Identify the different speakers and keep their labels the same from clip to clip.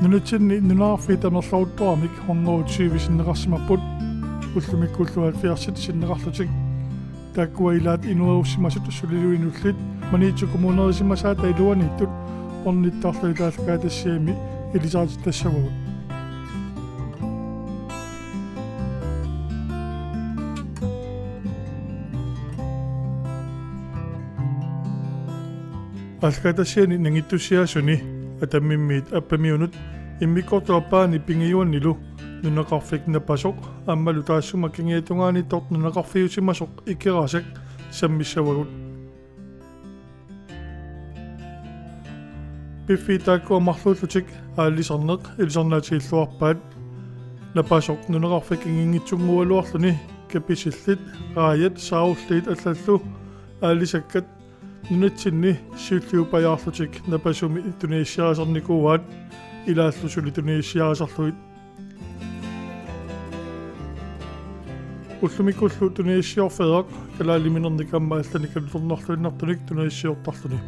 Speaker 1: Nunatsinni nunaafiitanerlauttuarmik horngorutsiivisinneqarsimaput ullumikkullu 70 sinneqarlutik taakkuailaat inuerussimasut suliluinullit maniitsukumunerisimmasaata iluaniittut ornittarluitaallkaa tassiami ilisaati tassavagut alkaatassiani nangittussiaasuni atamimmiit appamiunut immikkortuarpaani pingiuannilu nunaqarfik napasoq ammalu taassuma kingiatungaanittort nunaqarfiusimasoq ikkerasak sammissavagut piffiitaakkuamarluullutik aallisarneq ilisarnaatiilluarpaat napasoq nunaqarfik ingingitsungualuarluni kapisillit raayat saarulliit allallu aallisakkat nunatsinni siulliupajaarlutik napasumi tuniissiaasarnikuuaat ilaallusuli tuniissiaasarluit ullumikkullu tuniissiorfeeq kalaaliminernikamma allani kallutornarluinnartunik tuniissiortarluni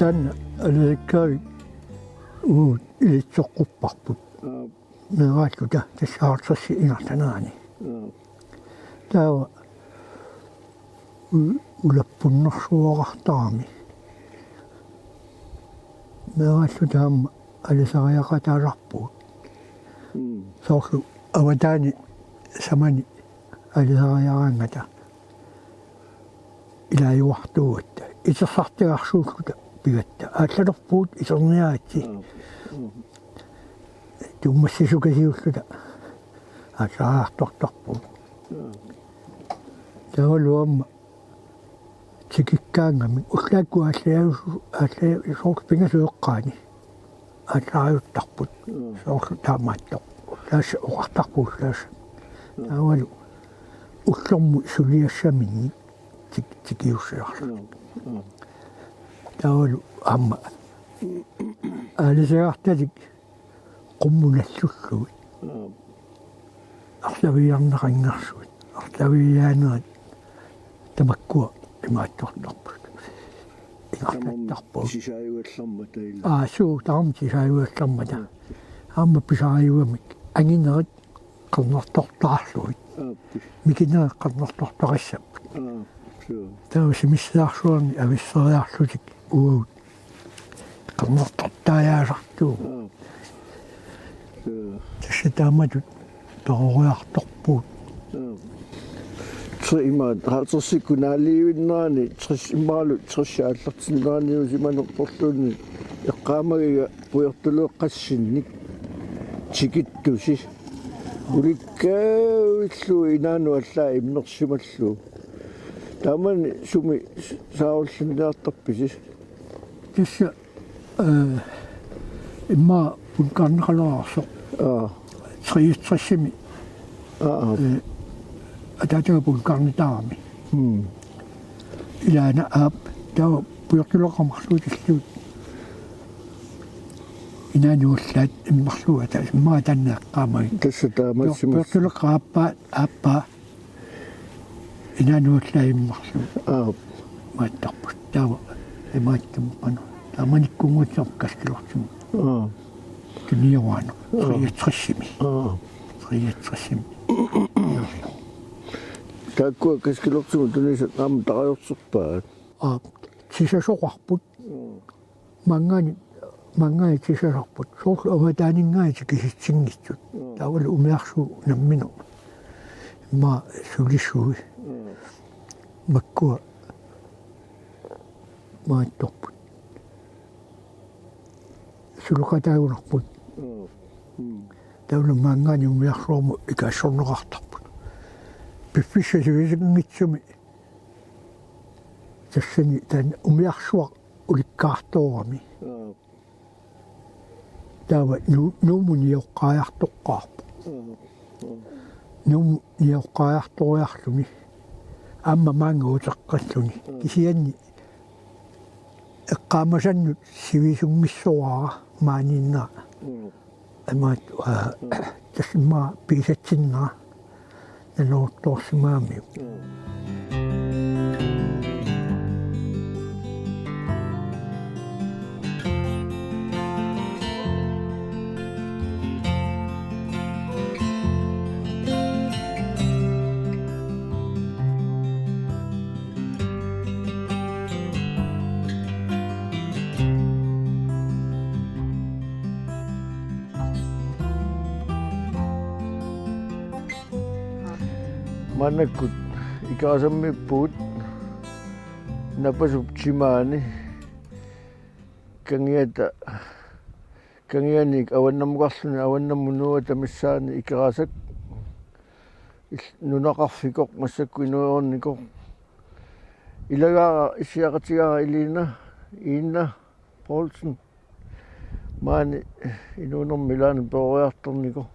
Speaker 2: Tänne käy ilitsoqupparput meeraatluta tassaartassi inartanaani taawa ulappunnersuoqartaami meeraatluta alisariaqataalarpuut soorlu avataani samani alisariaqaangata ilaajuartuutta itersartigarsuulluta pigatta aallarpuut iserniaatsi tummassisukasiulluta aallarartortorpuut taavaluamma tikikkaangami ullaakku aallayusoorlu pingasueqqaani aallarajuttarput soorlu taamaattoq ullaassa oqartarpuullaassa taavalu ullormu suliassaminni tikiussiarlu taavalu amma aalisaartalik qummunallulluit arlaviarneqangarsuit arlaviaanerat tamakkua imaattortorput ingartattarput
Speaker 3: sisaajuallarma tailla
Speaker 2: suu taarmi sisaajuallarmata aamma pisaajuamik anginerit qernartortarluit mikinerit qernartortarassaput taava simissaarsuarni avisseriarlutik uut qernartortaajaasartuu tassa taamatut tororiartorpuut
Speaker 3: ima haatersikkunaaliuinnaani imaalu trisaallartinnaaniusimanertorluunni eqqaamagiga puertulueqqassinnik tikittusi ulikkaavilluu inaanu allaa imnersimallu taamani sumi saarullinniartarpisis
Speaker 2: tassa imma punkaarneqaluarsoq triutrassimi ataataga punkaarnitaarami ilaana aap taava puertuleqamarluutilluut inaanuullaat immarluga taas immaa tanneeqqaamagi
Speaker 3: tassa taamassimus
Speaker 2: puertuleqaappaat aappaa inaanuullaa immarluga maattarput taava imaattamupanu taamanikkunguutsorkaskilortimu tuniuaanu triutrassimi
Speaker 3: taakkua kaskilortimu tunisat aama taqajorsorpaat
Speaker 2: sisasoqarput mangaani sisasorput soorlu avataaninngaati kisitsingitsut taavalu umiarsuu namminu imma sulissui makkua maattorput suluqataagunarput taavalu mangaani umiarsuarmu ikaassorneqartarput piffissasuisingitsumi tassani tan umiarsuaq ulikkaartoorami таава нууму ниоққаяртоққарпо нууму ниоққаярториарлуми амма маангуутеққаллуни кисианни эққаамасаннут сивисунгмиссуара мааниннаа амаат тассимаа писатсиннаа налоорторсимаами
Speaker 3: Manakut ikasamiput napasupchimani kangianik awannamqarluni awannammunua tamissaani ikarasak nunaqarfikoq massakku inuornikoq ilagaara issiaqatigaara iliina iinna Poulsen maani inuunermilaani peoriartorniko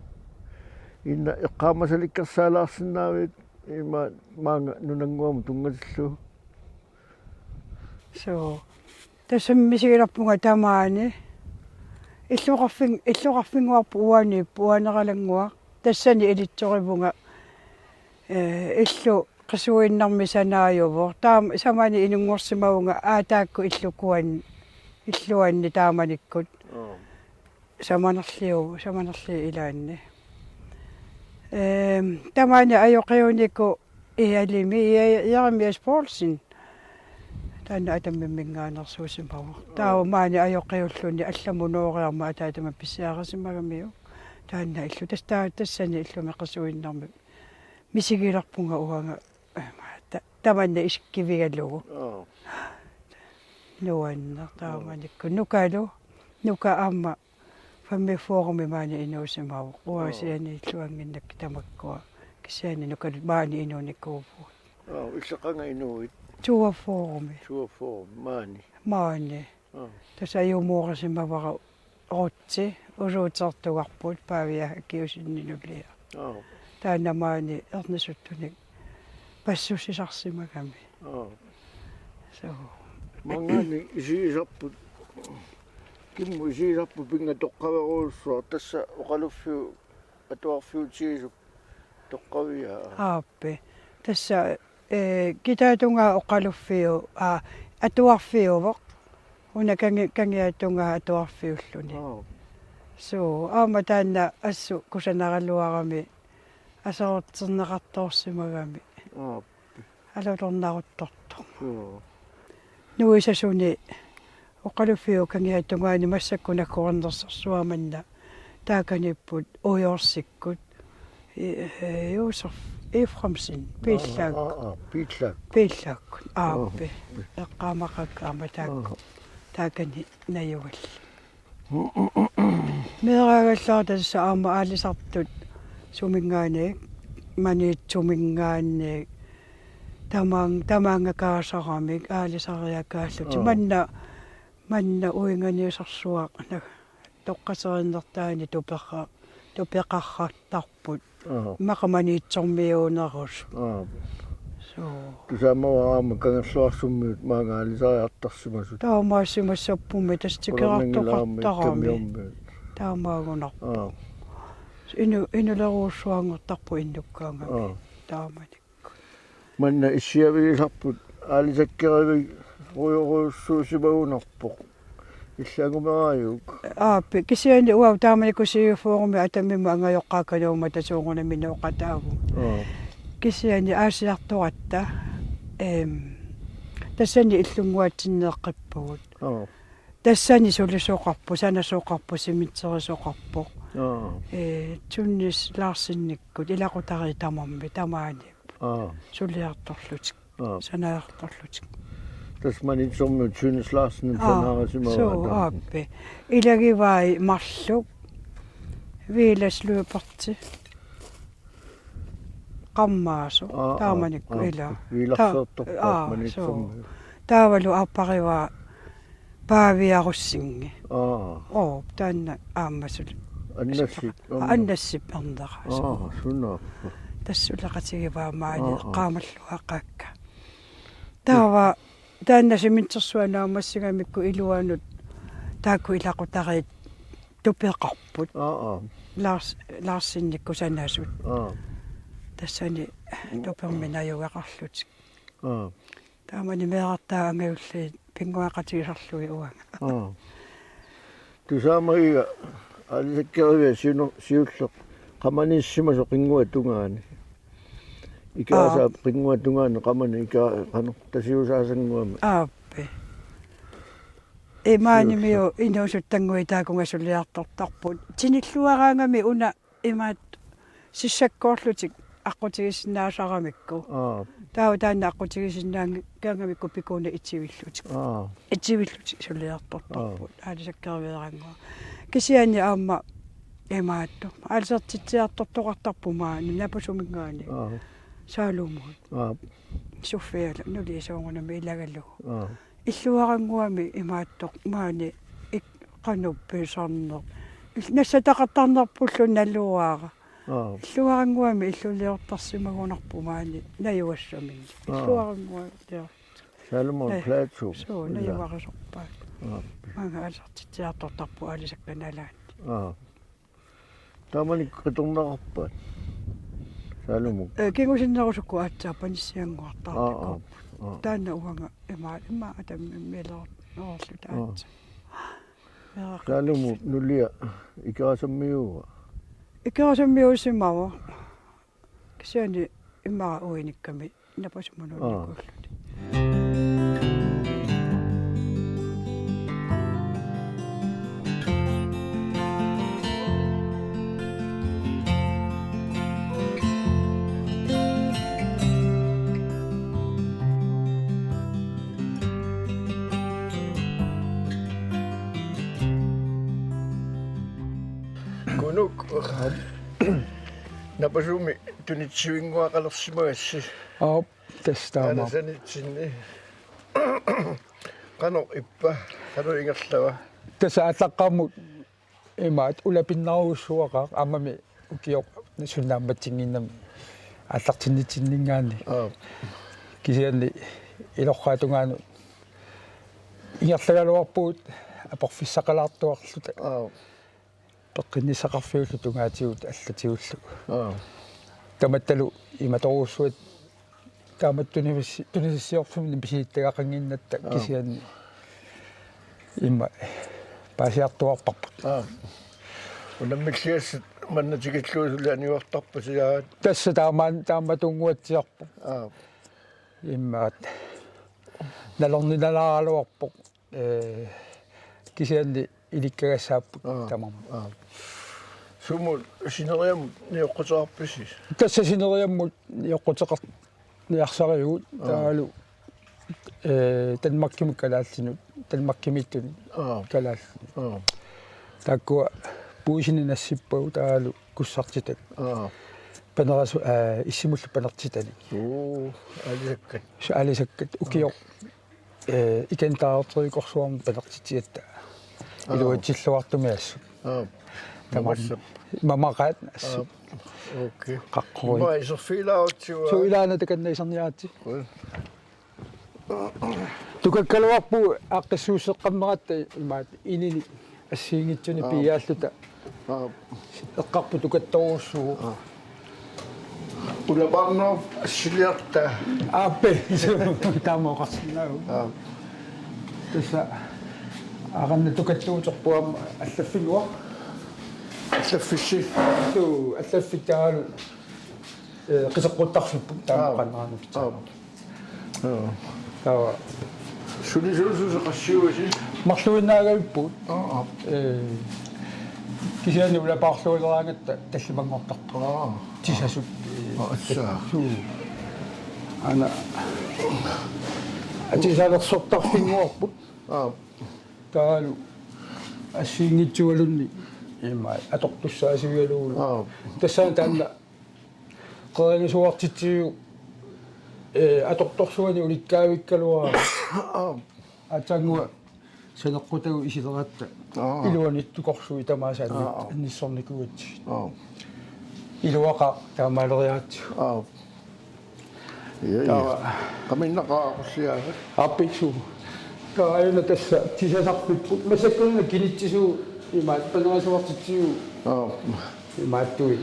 Speaker 3: inna eqqaamasalikkersaalaarsinnaavit ima maanga nunanguamu tungatillu
Speaker 4: so tasammisigilappunga tamaani illuqarfinguarpu uaneralangua tassani ilitsorivunga illu qasuinnarmi sanaayuvor taam samani inunngorsimavunga aataakku illuanni taamanikkut samanarli ilaanni tamani ajoqiuniku ialimi Jeremias Poulsen taana atammimmingaanarsuusimavu taamaani ajoqiulluni allamunuoriarma ataatama pissiaarasimagamiu taana illu tassani illumi qasuinnarmi misigilarpunga uanga tamanna iskkivigalugu nuanna taamanikku nuka amma fammi foorumi maani inuusimavu uasiani illuanginnakki tamakkua kisiani nuka maani inuunikkuupu
Speaker 3: иллеқанга инуит
Speaker 4: tuwa foorumi
Speaker 3: maani
Speaker 4: tasa ayumuorasimavara rutsi usuutertugarput paavia kiusinninullia taana maani ernasuttunik passusisarsimagami so
Speaker 3: mangani isiisarput kimmu isiisarpu pinga toqqaveruussua tassa oqaluffiu atuarfiutiisuk toqqavia
Speaker 4: aappe tassa kitaatunga oqaluffiu atuarfiuvoq una kangiatunga atuarfiulluni so aama taana assu kusanaraluarami asarutserneqartoorsimagami alulornaruttortu nuisasuni oqaluffiu kangiatungaani massakkunakkuarnersersuamanna taakanipput uyorsikkut Josef Eframsen piillaak aappe eqqaamaqakkaama taakani najugal meeragallaartassa aama aalisartut sumingaani maniitsumingaani tamaangakaasarami aalisariakaallut manna uinganiusarsuaq toqqaserinnertaani tupeqarrattarput maqamaniitsormiunerus so
Speaker 3: tusaamawaraama kangerluarsummiut maangaalisariartarsimasut
Speaker 4: taamaassimassappumi tastikeraartoqartarami taamaagunarpu inuleruussuangertarpu innukkaangami taamanikku
Speaker 3: manna issiavilisarput aalisakkerivig ruyoruussuusimagunarpoq иллаагумарааюк
Speaker 4: ааппи кисиани уау тааманику сиуфоорми атаммима ангаёққаакалуума тасуугунамина оқатаагу кисиани аасиарторатта тассани иллунгуатсиннеэққиппугут тассани сулисоқарпу санасоқарпу симитсерисоқарпу туннис лаарсинниккут илақутари тамарми тамаани сулиарторлутик санаарторлутик
Speaker 3: tasmanitsormu Tynneslaarsen sanaarasimaga
Speaker 4: so aappe ilagivai marlu viilasluuperti qammaasu taamanikku ila
Speaker 3: viilarsertorpaat manitsormu
Speaker 4: taavalu aappariva paaviarussinggi taanna aammasul
Speaker 3: аннассик
Speaker 4: аннассип эрнераасу
Speaker 3: сунаарпа
Speaker 4: тассулеқатигиваамаани qaamallуақаакка таава тааннасиминтерсуанаамассигамикку илуанут таакку илақутариит тупеқарпут лаарсинникку санаасут тассани туперминаюгеқарлутик таамани меартаа ангиулли пингуақатигисарлуи уанга
Speaker 3: тусаамаига алисаккеривиа сиуллеқ qamaniissima soqingua tungaani ikaasa qingua tungaani qamani ika qano tasiusaasanguama
Speaker 4: ааппи эмаанимиу инуусуттангуи таакунгассулиарторторпут тиниллуараангами уна имаат сиссаккоорлутик аққутигиссинаасарамикку таава таанна аққутигиссинаанги каангамикку пикууна итсивиллутик итсивиллутик сулиарторторпут аалисаккеривиарангуа кисиани аама эмаатту алсертитсиартортоқартарпумаа напусумингаани саалуумут суффиала нулисоongунами илагаллугу иллуарангуами имааттоқ маани икқанупписарнер нассатақартарнерпуллу налуаара иллуарангуами иллулиортарсимагунарпумаани наюассамин иллуарангуами
Speaker 3: Salomon Plateau
Speaker 4: соо наюарисорпаа манга алсертитсиартортарпу алисакканалаат
Speaker 3: тамани каторнарпаат Salomon
Speaker 4: кингусиннерусукку аатсаапаниссиангуартарпику таана уанга има атаммилер ноорлу таатса
Speaker 3: Salomon нулиа икаасаммиуа
Speaker 4: икерасаммиусимава кисиани иммара уиникками напасумунуниккууллути
Speaker 3: kunuk napasumi tunitsivingguaqalersimagасси
Speaker 2: тестаама
Speaker 3: санитсинни qano ippa qano ingerlava
Speaker 2: таса атаққармут имаат улапиннаруссуақаа аммами укиоқ суннаамматсингиннам аллартиннитсиннингаани кисианни илорхаатунгаану ингерлагалуарпуут апорфиссақалаартуарлута пеққиннисақарфиуллу тунгаатигут аллатигуллу таматталу иматоруссуат тааматтунивисси тунисиорфумни писииттагақангиннатта кисианни имма пасиартуарпарпут
Speaker 3: унаммиллиассат маннатигиллуусуланиуартарпа сиаат
Speaker 2: тасса тааматунгуатсиарпу иммаат налорниналааралуарпоқ кисианни иликкагассааппут тамам
Speaker 3: суму синериам ниоққутаарписис
Speaker 2: тасса синериаммут ниоққутеқар ниарсариугут таалу танмаккимик калааллинут танмаккимиттуни калаал таккуа пуусинinassipпагу таалу куссартитак панерасу иссимуллу панертитани
Speaker 3: алисаккат
Speaker 2: алисаккат укиоқ икентаартерикорсуарми панертитиатта илуатсиллуартумиассу
Speaker 3: тамассап
Speaker 2: мамақаат
Speaker 3: окей
Speaker 2: қаққуи
Speaker 3: ма исерфилаутсуа
Speaker 2: суилаана таканнаисарниаати тукаккалуарпу ааққиссуусеққаммератта имаат инини ассиингитсуни пиааллута эққарпу тукатторуссуу
Speaker 3: улабарноо ассилиарта
Speaker 2: ааппе таамоқарсинаагу тасса аранна тукаттуутерпуама аллаффигуа
Speaker 3: аллаффисси
Speaker 2: ту аллаффиттаалу қисеққуттарсуппу таамақаннарану тава
Speaker 3: сулисуусусеқассиуаси
Speaker 2: марлуинаагавиппут кисиани улапаарлуилераангатта таллимангортартоо тисасут
Speaker 3: ассаа
Speaker 2: ана атисалерсортарфингуарпут таалу ассиингитсуалунни има атортуссаасигалуулу тассаан таанна qeerisuartitiiu аторторсуани уликкаавиккалуара атангуа санеққутагу исилератта
Speaker 3: Аа.
Speaker 2: илуанит тукорсуи тамаасаанни анниссорникугат илуақа таамаалериаатсу
Speaker 3: Каминнақаақуссиаа
Speaker 2: аппиксу тааюна тасса тисасарпиппут масаккуна кинитсису имаат панерасуартитсиу имааттуи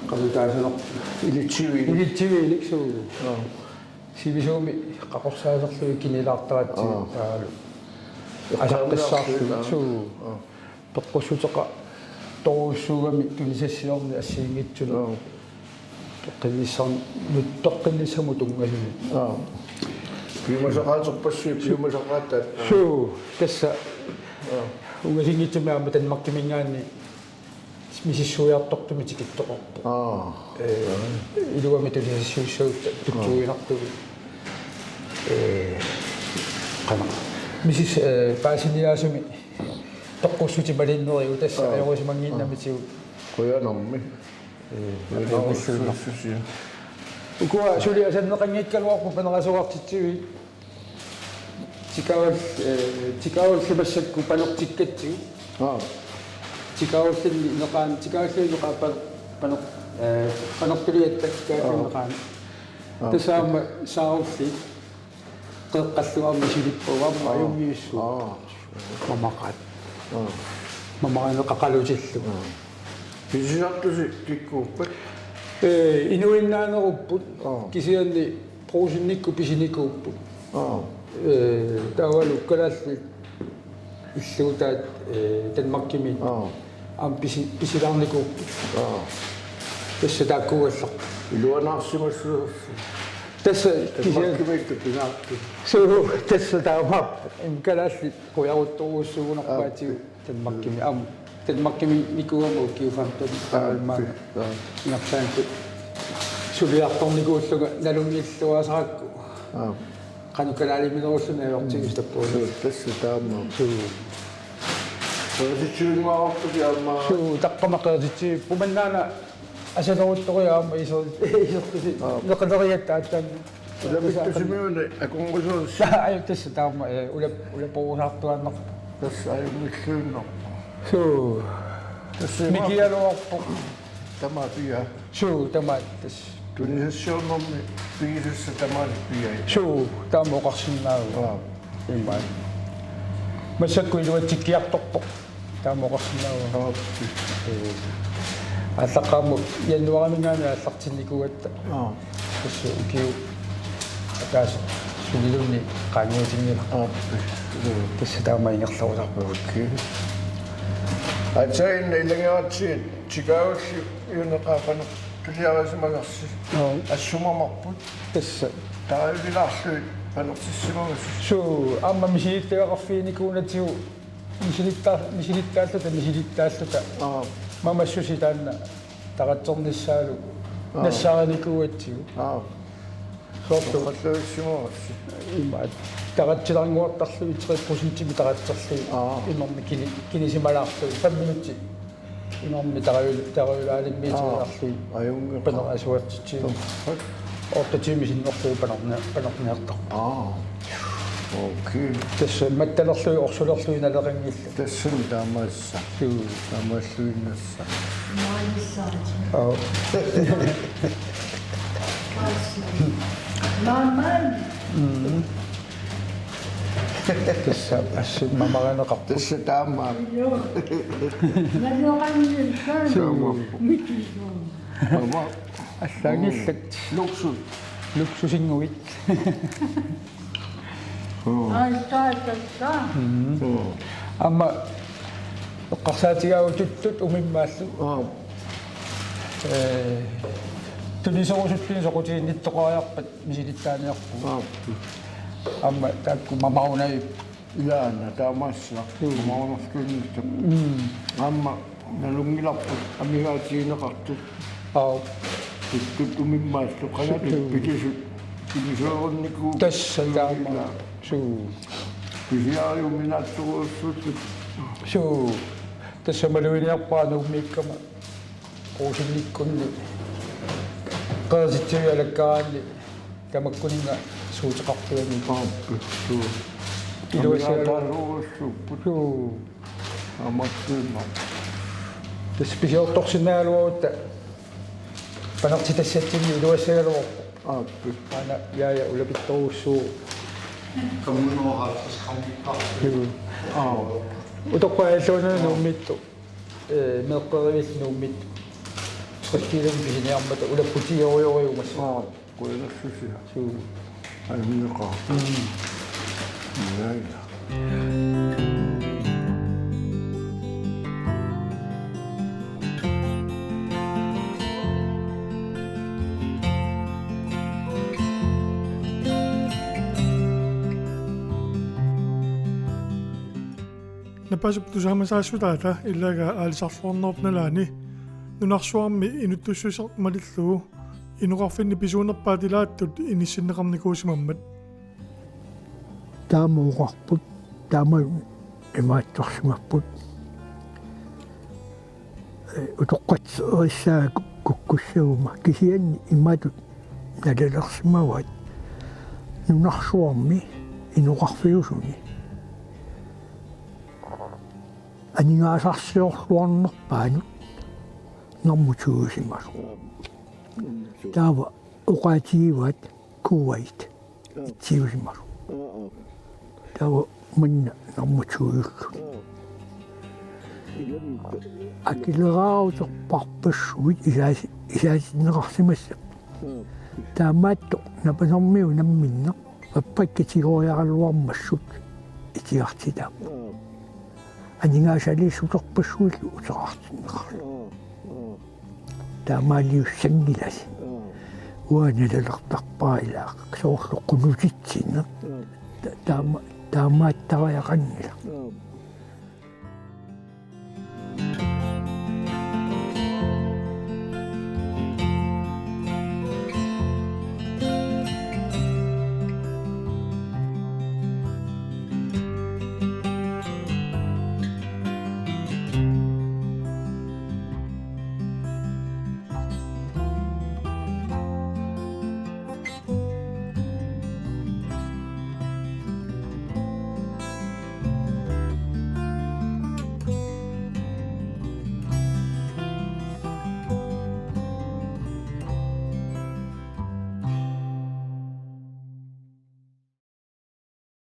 Speaker 2: камитаасанер илитсивииликсуу сивисууми қақорсаасерлуи кинилаартаратсиу таалу асаққиссаарлу тоққуссутеқа торуссуугами тунисассиорни ассиингитсуна тоққинниссарни нуттоққинниссаму тунгасуни
Speaker 3: пиумасақаатсерпассуи пиумасақааттаат
Speaker 2: суу тасса унгасингитсумаама танмаркимингаанни мисиссуяартортуми тикиттоқорпу илуами тулисассууссаутта туттуинартуги қана мисис паасиниаасуми тоққуссути малиннериу тасса аёрисимангииннамитигу
Speaker 3: қуянарми
Speaker 2: ukua suliasannеқангиккалуарпу панерасуартитсуи тикаавал симассакку панертиккатсигу тикааваллинни неқаан тикааваллини неқаа панертулиаттаккааккаан тасаама саарулли қеққаллуарми силиппуарма аюмиуссу мамақат мамаанеқақалутиллу
Speaker 3: писисартуси киккууппат
Speaker 2: инуиннаанеруппут кисианни проусинникку писиникууппут таавалу калалли иллуутаат танмаркими ам писилаарникууппут тасса тааккуаллар
Speaker 3: илуанаарсимассуу
Speaker 2: тасса
Speaker 3: кисианкимикку пинаарту
Speaker 2: суу тасса таамаап калалли куяруттуруссуугунарпаатигу танмаркими ам танмаркими никуаму киуфантут таалмаа инарсаантут сулиарторникууллуга налунгиллуасаракку канукалаалиминеруссуна аёртигис таппуу
Speaker 3: тасса таамаа сосичунгаарпуги аммаа
Speaker 2: суу таққамаққерситси пуманнаана асалорутториаама исертуси неқалериаттааттаан
Speaker 3: уламиттусимиуна аконгусуус
Speaker 2: аю тасса таама улаппуусаартуаннер
Speaker 3: тасса аюмиллууннер
Speaker 2: суу микиалуарпу
Speaker 3: тамаатиа
Speaker 2: суу тамаат тас
Speaker 3: тунисассууннэрми пигисусса тамаат пиай
Speaker 2: суу таамоқарсиннааву имаа масакку илуатиккиарторпо таамоқарсиннааву аллаққаму януарамингаана аллартинникуатта тассу укиу атаас сулилунни қааниутингила тасса таама ингерлавусарпу
Speaker 3: ацаин илангератсиит чикаголли юнеқаапана тулиарасимагарси ассумамарпут
Speaker 2: тасса
Speaker 3: таавилаарлуит панертиссимагас
Speaker 2: суу амма мисилиттеқарфиникуунатигу мисилиттааллута мамассуси таанна таратсорниссаалу нассааникуатсигу соорту
Speaker 3: қаллуиссимагарси
Speaker 2: имаат таратсиларнгуартарлуи 3% таратсерлуи имерми кинисималаарлуи 5 минутти имерми таравилаалиммиитерлуи
Speaker 3: аюнге
Speaker 2: панерасуартитсигу ортатиими синнерлуи панерниартар
Speaker 3: окей
Speaker 2: тасса матталерлуи орсулерлуи налеқангилла
Speaker 3: тассани таамаасса
Speaker 2: суу
Speaker 3: таамааллуиннасса
Speaker 2: аа тасса асси мамаранеқар
Speaker 3: тасса таамаа мама
Speaker 2: аллагиллат
Speaker 3: луксус
Speaker 2: луксусингуит амма эққарсаатигаау туттут умиммааллу тунисорусуттуни соқутиинниттоқариарпат мисилиттааниарпу амма таакку мамаунай
Speaker 3: илаана таамаасса мамаунэртуиннистак амма налунгиларпут амигаатиинеқарту туттут умиммааллу канату питисут тунисоорникуу
Speaker 2: тасса таама суу
Speaker 3: писиариуминаатсуруссуттут
Speaker 2: суу тасса малуиниарпаанууммииккама уусинниккунни qersitsuialakkaanni tamakkuninga suutеқартуани
Speaker 3: суу Амилаатааруусsuupпут
Speaker 2: Суу.
Speaker 3: амассуимма.
Speaker 2: Специалторсинаалуарутта панартитассатсини илуассагалуарпу.
Speaker 3: Ааппи.
Speaker 2: Ана яя улапитторуссуу. Утоппааллуна нууммитту меэккеривис нууммитту скоттилум писиниармата улаппутиориориумас
Speaker 3: Kuilassусиа.
Speaker 2: суу
Speaker 3: Аминеқаа. Яя.
Speaker 1: Напасуп тусаамасаассутаата иллага аалисарлуорнерпналаани нунарсуарми инуттуссусеқ малиллугу инуқарфинни писуунерпаатилааттут иниссиннеқарникуусимаммат
Speaker 5: таамууқарпут таама имаатторсимарпут утоққатсериссаа куккуссагума кисианни имаатут налалерсимават нунарсуарми инуқарфиусуни анигаасарсиорлуарнерпаанут нормутуусимасу таава уқаатииват куwait тиусимасу таава манна нормутууллу акилераарутерпарпассуит исаасиннеқарсимасса таамаатто напанормиу намминне аппаккатигориаралуармассут итиартитаа анигаасали сутерпассуиллу утерартиннеқарлу таамаалиуссангиласи уаналалертарпаилаа соорлу қунутитсинне таамааттариақаннила